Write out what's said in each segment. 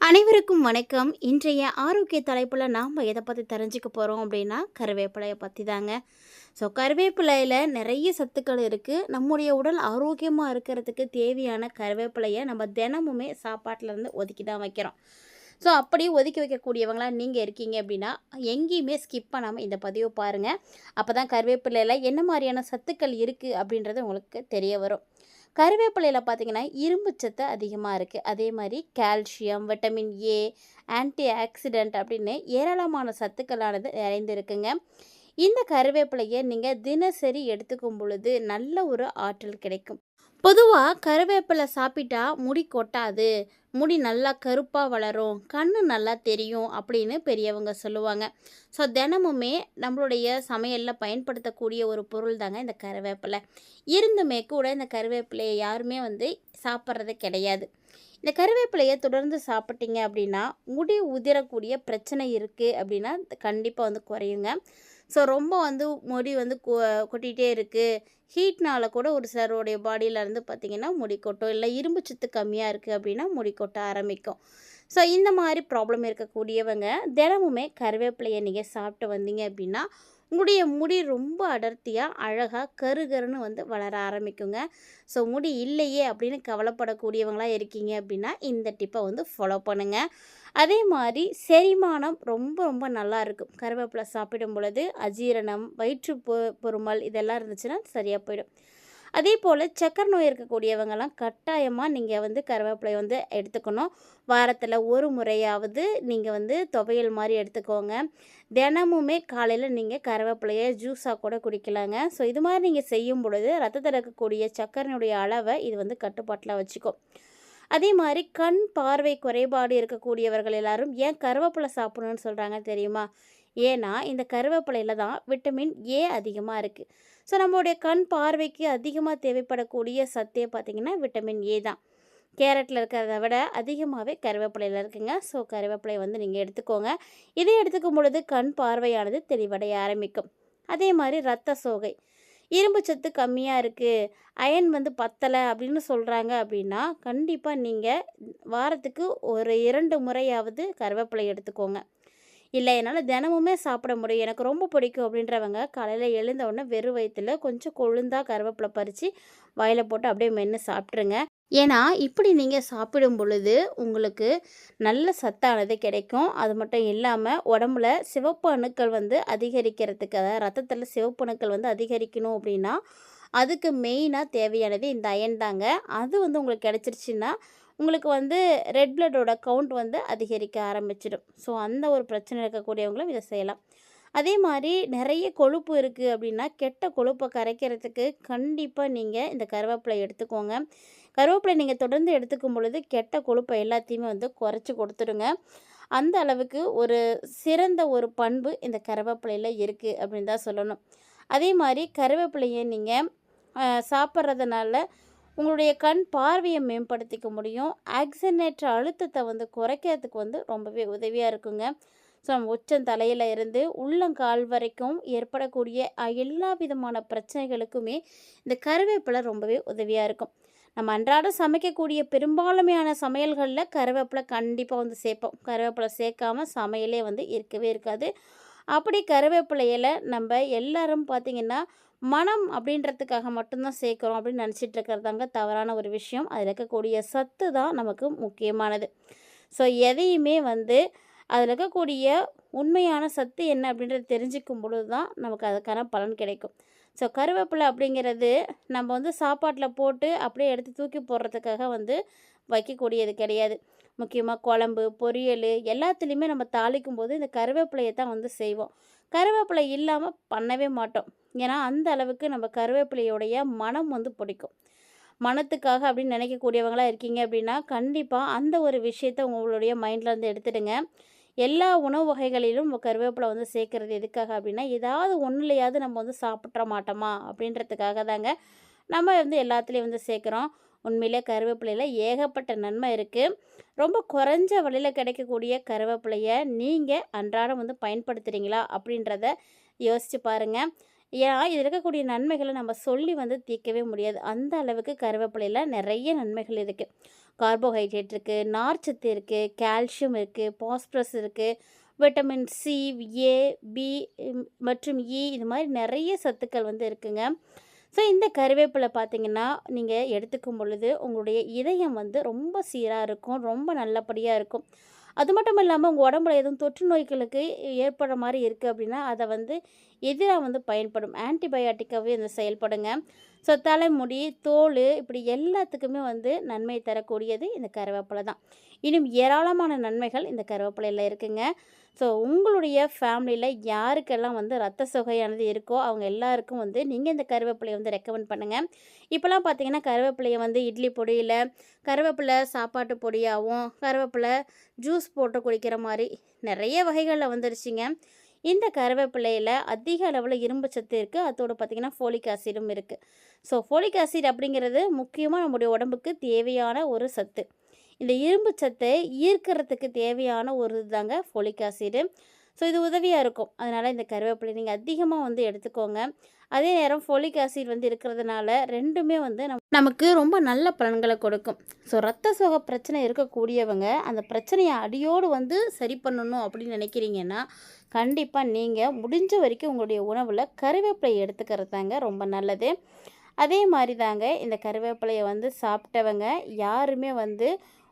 அனைவருக்கும் வணக்கம். இன்றைய ஆரோக்கிய தலைப்பில் நாம் எதை பற்றி தெரிஞ்சுக்க போகிறோம் அப்படின்னா கருவேப்பிலையை பற்றி தாங்க. கருவேப்பிலையில் நிறைய சத்துக்கள் இருக்குது. நம்முடைய உடல் ஆரோக்கியமாக இருக்கிறதுக்கு தேவையான கருவேப்பிலையை நம்ம தினமுமே சாப்பாட்டிலேருந்து ஒதுக்கி தான் வைக்கிறோம். அப்படி ஒதுக்கி வைக்கக்கூடியவங்களா நீங்கள் இருக்கீங்க அப்படின்னா எங்கேயுமே ஸ்கிப் பண்ணாமல் இந்த பதிவை பாருங்கள். அப்போ தான் கருவேப்பிலையில் என்ன மாதிரியான சத்துக்கள் இருக்குது அப்படின்றது உங்களுக்கு தெரிய வரும். கருவேப்பிலையில் பார்த்திங்கன்னா இரும்பு சத்து அதிகமாக இருக்குது. அதே மாதிரி calcium, vitamin A, anti accident அப்படின்னு ஏராளமான சத்துக்களானது நிறைந்திருக்குங்க. இந்த கருவேப்பிலையை நீங்கள் தினசரி எடுத்துக்கும் பொழுது நல்ல ஒரு ஆற்றல் கிடைக்கும். பொதுவாக கருவேப்பிலை சாப்பிட்டா முடி கொட்டாது, முடி நல்லா கருப்பாக வளரும், கண்ணு நல்லா தெரியும் அப்படின்னு பெரியவங்க சொல்லுவாங்க. தினமுமே நம்மளுடைய சமையலில் பயன்படுத்தக்கூடிய ஒரு பொருள் தாங்க இந்த கருவேப்பிலை. இருந்துமே கூட இந்த கருவேப்பிலையை யாருமே சாப்பிட்றது கிடையாது. இந்த கருவேப்பிலையை தொடர்ந்து சாப்பிட்டீங்க அப்படின்னா முடி உதிரக்கூடிய பிரச்சனை இருக்குது அப்படின்னா கண்டிப்பாக குறையுங்க. ரொம்ப முடி கொட்டிகிட்டே இருக்குது, ஹீட்னால் கூட ஒரு சிலருடைய பாடியிலேருந்து பார்த்திங்கன்னா முடி கொட்டும், இல்லை இரும்பு சத்து கம்மியாக இருக்குது அப்படின்னா முடி கொட்ட ஆரம்பிக்கும். இந்த மாதிரி ப்ராப்ளம் இருக்கக்கூடியவங்க தினமுமே கருவேப்பிலையை நீங்கள் சாப்பிட்டு வந்தீங்க அப்படின்னா உங்களுடைய முடி ரொம்ப அடர்த்தியாக அழகாக கருகருன்னு வளர ஆரம்பிக்குங்க. முடி இல்லையே அப்படின்னு கவலைப்படக்கூடியவங்களாக இருக்கீங்க அப்படின்னா இந்த டிப்பை ஃபாலோ பண்ணுங்கள். அதே மாதிரி செரிமானம் ரொம்ப ரொம்ப நல்லா இருக்கும். கருவேப்பிலை சாப்பிடும் பொழுது அஜீரணம், வயிற்று பொறுமல் இதெல்லாம் இருந்துச்சுன்னா சரியாக போயிடும். அதே போல் சக்கரை நோய் இருக்கக்கூடியவங்கெல்லாம் கட்டாயமாக நீங்கள் கருவேப்பிலை எடுத்துக்கணும். வாரத்தில் ஒரு முறையாவது நீங்கள் துவையல் மாதிரி எடுத்துக்கோங்க. தினமுமே காலையில் நீங்கள் கருவேப்பிலையை ஜூஸாக கூட குடிக்கலாங்க. இது மாதிரி நீங்கள் செய்யும் பொழுது ரத்தத்தில் இருக்கக்கூடிய சக்கரையினுடைய அளவை இது கட்டுப்பாட்டில் வச்சுக்கும். அதே மாதிரி கண் பார்வை குறைபாடு இருக்கக்கூடியவர்கள் எல்லாரும் ஏன் கருவேப்பிலை சாப்பிடணும்னு சொல்கிறாங்க தெரியுமா? ஏன்னா இந்த கருவேப்பிலையில் தான் விட்டமின் ஏ அதிகமாக இருக்குது. நம்மளுடைய கண் பார்வைக்கு அதிகமாக தேவைப்படக்கூடிய சத்தே பார்த்திங்கன்னா விட்டமின் ஏ தான். கேரட்டில் இருக்கிறத விட அதிகமாகவே கருவேப்பிலையில் இருக்குங்க. கருவேப்பிலை நீங்கள் எடுத்துக்கோங்க. இதை எடுத்துக்கும் பொழுது கண் பார்வையானது தெளிவடைய ஆரம்பிக்கும். அதே மாதிரி இரத்த சோகை, இரும்பு சத்து கம்மியாக இருக்குது, அயன் பத்தலை அப்படின்னு சொல்கிறாங்க அப்படின்னா கண்டிப்பாக நீங்கள் வாரத்துக்கு ஒரு 2 முறையாவது கருவேப்பிலை எடுத்துக்கோங்க. இல்லை என்னால் தினமுமே சாப்பிட முடியும், எனக்கு ரொம்ப பிடிக்கும் அப்படின்றவங்க காலையில் எழுந்த உடனே வெறும் வயிற்றில் கொஞ்சம் கொழுந்தாக கருவேப்பிலை பறித்து வாயில் போட்டு அப்படியே மென்று சாப்பிட்ருங்க. ஏன்னா இப்படி நீங்கள் சாப்பிடும் பொழுது உங்களுக்கு நல்ல சத்தானது கிடைக்கும். அது மட்டும் இல்லாமல் உடம்புல சிவப்பு அணுக்கள் அதிகரிக்கிறதுக்கு, அதாவது ரத்தத்தில் சிவப்பு அணுக்கள் அதிகரிக்கணும் அப்படின்னா அதுக்கு மெயினாக தேவையானது இந்த அயன் தாங்க. அது உங்களுக்கு கிடச்சிருச்சுன்னா உங்களுக்கு ரெட் பிளட்டோட கவுண்ட் அதிகரிக்க ஆரம்பிச்சிடும். அந்த ஒரு பிரச்சனை இருக்கக்கூடியவங்களும் இதை செய்யலாம். அதே மாதிரி நிறைய கொழுப்பு இருக்குது அப்படின்னா கெட்ட கொழுப்பை கரைக்கிறதுக்கு கண்டிப்பாக நீங்கள் இந்த கருவேப்பிலை எடுத்துக்கோங்க. கருவேப்பிலை நீங்கள் தொடர்ந்து எடுத்துக்கும் பொழுது கெட்ட கொழுப்பை எல்லாத்தையுமே குறைச்சி கொடுத்துடுங்க. அந்த அளவுக்கு ஒரு சிறந்த ஒரு பண்பு இந்த கருவேப்பிலையில் இருக்குது அப்படின்னு தான் சொல்லணும். அதே மாதிரி கருவேப்பிலையை நீங்கள் சாப்பிட்றதுனால உங்களுடைய கண் பார்வையை மேம்படுத்திக்க முடியும். ஆக்சிஜனேற்ற அழுத்தத்தை குறைக்கிறதுக்கு ரொம்பவே உதவியாக இருக்குங்க. நம்ம உச்சம் தலையில் இருந்து உள்ளங்கால் வரைக்கும் ஏற்படக்கூடிய எல்லா விதமான பிரச்சனைகளுக்குமே இந்த கருவேப்பிலை ரொம்பவே உதவியாக இருக்கும். நம்ம அன்றாடம் சமைக்கக்கூடிய பெரும்பான்மையான சமையல்களில் கருவேப்பிலை கண்டிப்பாக சேர்ப்போம். கருவேப்பிலை சேர்க்காமல் சமையலே இருக்கவே இருக்காது. அப்படி கருவேப்பிலையில் நம்ம எல்லாரும் பார்த்திங்கன்னா மனம் அப்படின்றதுக்காக மட்டும்தான் சேர்க்குறோம் அப்படின்னு நினச்சிட்டு இருக்கிறதாங்க தவறான ஒரு விஷயம். அதில் இருக்கக்கூடிய சத்து தான் நமக்கு முக்கியமானது. எதையுமே அதில் இருக்கக்கூடிய உண்மையான சத்து என்ன அப்படின்றத தெரிஞ்சுக்கும் பொழுது தான் நமக்கு அதுக்கான பலன் கிடைக்கும். கருவேப்பிலை அப்படிங்கிறது நம்ம சாப்பாட்டில் போட்டு அப்படியே எடுத்து தூக்கி போடுறதுக்காக வைக்கக்கூடியது கிடையாது. முக்கியமாக குழம்பு, பொரியல் எல்லாத்துலேயுமே நம்ம தாளிக்கும் போது இந்த கருவேப்பிலையை தான் செய்வோம். கருவேப்பிலை இல்லாமல் பண்ணவே மாட்டோம். ஏன்னா அந்த அளவுக்கு நம்ம கருவேப்பிலையோடைய மனம் பிடிக்கும். மனத்துக்காக அப்படின்னு நினைக்கக்கூடியவங்களாக இருக்கீங்க அப்படின்னா கண்டிப்பாக அந்த ஒரு விஷயத்த உங்களுடைய மைண்ட்லேருந்து எடுத்துடுங்க. எல்லா உணவு வகைகளிலும் கருவேப்பிலை சேர்க்குறது எதுக்காக அப்படின்னா ஏதாவது ஒன்றுலையாவது நம்ம சாப்பிட்ற மாட்டோமா அப்படின்றதுக்காக தாங்க நம்ம எல்லாத்துலேயும் சேர்க்குறோம். உண்மையிலே கருவேப்பிலையில் ஏகப்பட்ட நன்மை இருக்குது. ரொம்ப குறைஞ்ச விலையில் கிடைக்கக்கூடிய கருவேப்பிலையை நீங்கள் அன்றாடம் பயன்படுத்துகிறீங்களா அப்படின்றத யோசித்து பாருங்கள். ஏன்னா இதில் இருக்கக்கூடிய நன்மைகளை நம்ம சொல்லி வந்து தீர்க்கவே முடியாது. அந்த அளவுக்கு கருவேப்பிலையில் நிறைய நன்மைகள் இருக்குது. கார்போஹைட்ரேட் இருக்குது, நார்ச்சத்து இருக்குது, கால்சியம் இருக்குது, பாஸ்பரஸ் இருக்குது, விட்டமின் சி, ஏ, பி மற்றும் இ, இது மாதிரி நிறைய சத்துக்கள் வந்து இருக்குங்க. ஸோ இந்த கருவேப்பிலை பார்த்திங்கன்னா நீங்கள் எடுத்துக்கும் பொழுது உங்களுடைய இதயம் வந்து ரொம்ப சீராக இருக்கும், ரொம்ப நல்லபடியாக இருக்கும். அது மட்டும் இல்லாமல் உங்கள் உடம்புல எதுவும் தொற்று நோய்களுக்கு ஏற்படுற மாதிரி இருக்குது அப்படின்னா அதை வந்து எதிராக வந்து பயன்படும், ஆன்டிபயாட்டிக்காகவே வந்து செயல்படுங்க. ஸோ தலைமுடி, தோல், இப்படி எல்லாத்துக்குமே வந்து நன்மை தரக்கூடியது இந்த கருவேப்பிலை தான். இன்னும் ஏராளமான நன்மைகள் இந்த கருவேப்பிலையில் இருக்குங்க. ஸோ உங்களுடைய ஃபேமிலியில் யாருக்கெல்லாம் வந்து ரத்த சோகையானது இருக்கோ அவங்க எல்லாருக்கும் வந்து நீங்கள் இந்த கருவேப்பிலையை வந்து ரெக்கமெண்ட் பண்ணுங்கள். இப்போலாம் பார்த்தீங்கன்னா கருவேப்பிலையை வந்து இட்லி பொடியில், கருவேப்பிலை சாப்பாட்டு பொடியாகவும், கருவேப்பிலை ஜூஸ் போட்டு குடிக்கிற மாதிரி நிறைய வகைகளில் வந்துருச்சுங்க. இந்த கருவேப்பிலையில் அதிக அளவில் இரும்பு சத்து இருக்குது. அதோடு பார்த்திங்கன்னா ஃபோலிக் ஆசிடும் இருக்குது. ஸோ ஃபோலிக் ஆசிட் அப்படிங்கிறது முக்கியமாக நம்முடைய உடம்புக்கு தேவையான ஒரு சத்து. இந்த இரும்பு சத்தை ஈர்க்கிறதுக்கு தேவையான ஒரு இதுதாங்க ஃபோலிக் ஆசிடு. ஸோ இது உதவியாக இருக்கும். அதனால் இந்த கருவேப்பிலை நீங்கள் அதிகமாக வந்து எடுத்துக்கோங்க. அதே நேரம் ஃபோலிக் ஆசிட் வந்து இருக்கிறதுனால ரெண்டுமே வந்து நமக்கு ரொம்ப நல்ல பலன்களை கொடுக்கும். ஸோ ரத்த சோகை பிரச்சனை இருக்கக்கூடியவங்க அந்த பிரச்சனையை அடியோடு வந்து சரி பண்ணணும் அப்படின்னு நினைக்கிறீங்கன்னா கண்டிப்பாக நீங்கள் முடிஞ்ச வரைக்கும் உங்களுடைய உணவில் கருவேப்பிலை எடுத்துக்கிறது தாங்க ரொம்ப நல்லது. அதே மாதிரி தாங்க இந்த கருவேப்பிலையை வந்து சாப்பிட்டவங்க யாருமே வந்து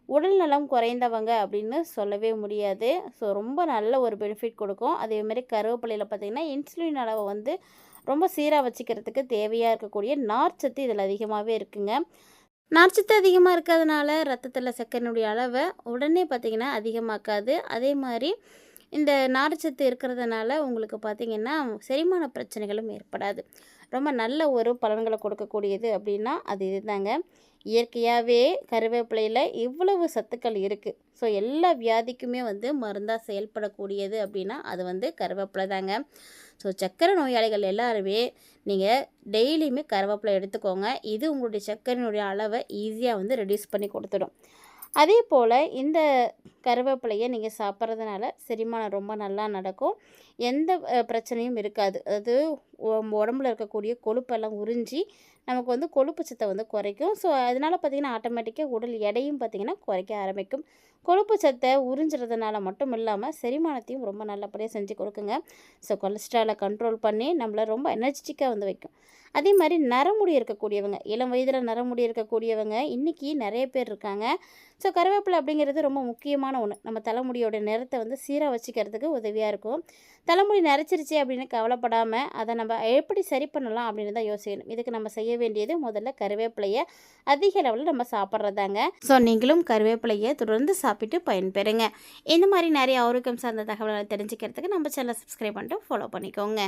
உடல் நலம் குறைந்தவங்க அப்படின்னு சொல்லவே முடியாது. ஸோ ரொம்ப நல்ல ஒரு பெனிஃபிட் கொடுக்கும். அதேமாதிரி கருவேப்பிலையில் பார்த்திங்கன்னா இன்சுலின் அளவை வந்து ரொம்ப சீராக வச்சுக்கிறதுக்கு தேவையாக இருக்கக்கூடிய நார்ச்சத்து இதில் அதிகமாகவே இருக்குங்க. நார்ச்சத்து அதிகமாக இருக்கிறதுனால ரத்தத்தில் சர்க்கரையினுடைய அளவை உடனே பார்த்திங்கன்னா அதிகமாக்காது. அதே மாதிரி இந்த நார்ச்சத்து இருக்கிறதுனால உங்களுக்கு பார்த்திங்கன்னா செரிமான பிரச்சனைகளும் ஏற்படாது. ரொம்ப நல்ல ஒரு பலன்களை கொடுக்கக்கூடியது அப்படின்னா அது இதுதாங்க. இயற்கையாகவே கருவேப்பிலையில் இவ்வளவு சத்துக்கள் இருக்குது. ஸோ எல்லா வியாதிக்குமே வந்து மருந்தாக செயல்படக்கூடியது அப்படின்னா அது வந்து கருவேப்பிலை தாங்க. ஸோ சர்க்கரை நோயாளிகள் எல்லாருமே நீங்கள் டெய்லியுமே கருவேப்பிலை எடுத்துக்கோங்க. இது உங்களுடைய சர்க்கரையினுடைய அளவை ஈஸியாக வந்து ரெடியூஸ் பண்ணி கொடுத்துடும். அதே போல் இந்த கருவேப்பிலையை நீங்கள் சாப்பிட்றதுனால செரிமானம் ரொம்ப நல்லா நடக்கும். எந்த பிரச்சனையும் இருக்காது. அது உடம்புல இருக்கக்கூடிய கொழுப்பெல்லாம் உறிஞ்சி நமக்கு வந்து கொழுப்பு சத்தை வந்து குறைக்கும். ஸோ அதனால் பார்த்திங்கன்னா ஆட்டோமேட்டிக்காக உடல் எடையும் பார்த்திங்கன்னா குறைக்க ஆரம்பிக்கும். கொழுப்பு சத்தை உறிஞ்சுறதுனால மட்டும் இல்லாமல் செரிமானத்தையும் ரொம்ப நல்லபடியாக செஞ்சு கொடுக்குங்க. ஸோ கொலஸ்ட்ராலை கண்ட்ரோல் பண்ணி நம்மளை ரொம்ப எனர்ஜிட்டிக்காக வந்து வைக்கும். அதே மாதிரி நரமுடி இருக்கக்கூடியவங்க, இளம் வயதில் நரமுடி இருக்கக்கூடியவங்க இன்றைக்கி நிறைய பேர் இருக்காங்க. ஸோ கருவேப்பிலை அப்படிங்கிறது ரொம்ப முக்கியமான ஒன்று. நம்ம தலைமுடியோட நிறத்தை வந்து சீராக வச்சுக்கிறதுக்கு உதவியாக இருக்கும். தலைமுடி நரைச்சிருச்சு அப்படின்னு கவலைப்படாமல் அதை நம்ம எப்படி சரி பண்ணலாம் அப்படின்னு தான் யோசிக்கணும். இதுக்கு நம்ம செய்ய வேண்டியது முதல்ல கருவேப்பிலையை அதிக அளவில் நம்ம சாப்பிட்றதாங்க. ஸோ நீங்களும் கருவேப்பிலையை தொடர்ந்து சாப்பிட்டு பயன்பெறுங்க. இந்த மாதிரி நிறைய ஆரோக்கியம் சார்ந்த தகவல்களை தெரிஞ்சுக்கிறதுக்கு நம்ம சேனலை சப்ஸ்கிரைப் பண்ணிட்டு ஃபாலோ பண்ணிக்கோங்க.